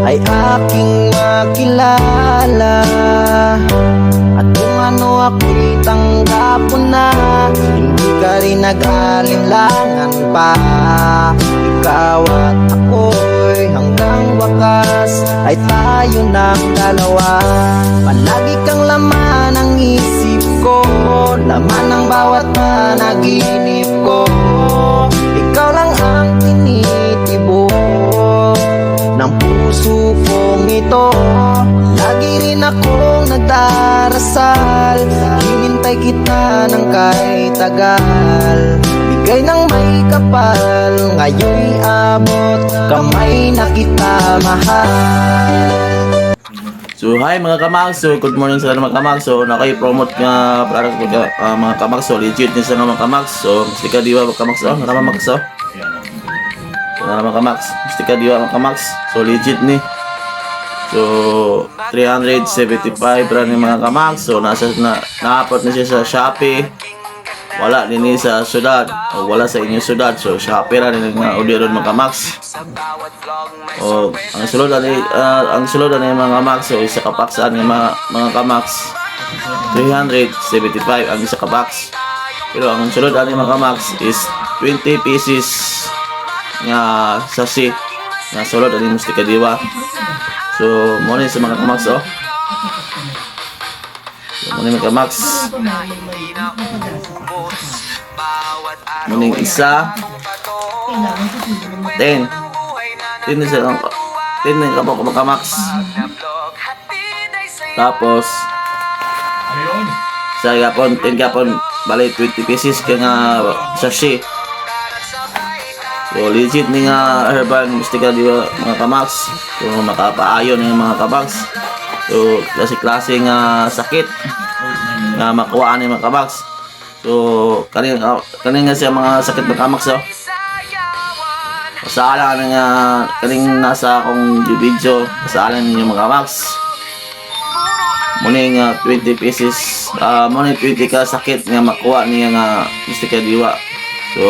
ay aking makilala. At kung ano ako'y tanggap mo na, hindi ka rin nag-alinlangan pa. Ikaw at ako'y hanggang wakas ay tayo ng dalawa. Palagi kang laman ng isip ko, laman ng bawat panaginip ko. Ikaw lang ang tinitibok ng puso kong ito. Lagi rin akong nagdarasal, hinintay kita ng kahit tagal. Bigay ng may kapal, ngayon'y abot kamay na kita mahal. So hi mga kamagso, good morning sa mga kamagso. Naka-promote nga product mga kamagso, legit din sa mga kamagso. Mesti ka diwa mga kamagso, narama magso. Narama kamagso, mesti ka diwa mga kamagso. So legit ni. So 375 ra ni mga kamagso. Na-upload na siya sa Shopee. Wala din ni sa syudad, o wala sa inyong syudad. So Shopee ra din nga audio ron mga kamagso. O ang sulod ani mga kamagso isa ka box ani mga kamagso 375 ang isa ka box. Pero ang sulod ani mga kamagso is 20 pieces nga sachet nga sulod ani Mustika Diwa. So mo ni sa mga kamagso. So mo ni mga kamagso. Mo ni isa 10 Tinin ka po kumakax. Tapos sa gapon, 10 gapon, bali 20 pieces ka nga sachet. So legit ni nga herbal Mustika Diwa mga kamax. So makapaayon ng mga kamax. So klase-klase nga sakit nga makuha ni mga kamax. So kanina siya mga sakit ng kamax. Pasala na nga kaning nasa akong video, pasala ninyo mga kamax. Muna nga 20 pieces, muna 20 ka sakit nga makuha niya nga Mustika Diwa. So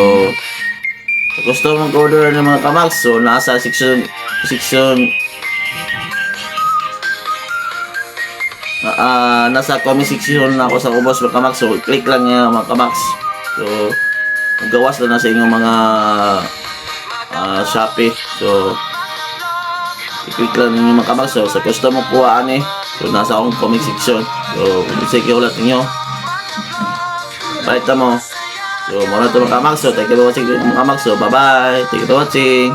gusto mong order ng mga kamax, so nasa section nasa comment section na ako sa ubos mga kamax. So click lang niya mga kamax. So magawas na sa inyong mga Shopee. So i-click lang ninyo mga kamag. So sa gusto mo kuhaan so nasa akong comment section. So i-check ulit ninyo, balita mo. So muna ito mga kamag. So thank you for watching mga kamag. So bye bye, thank you for watching.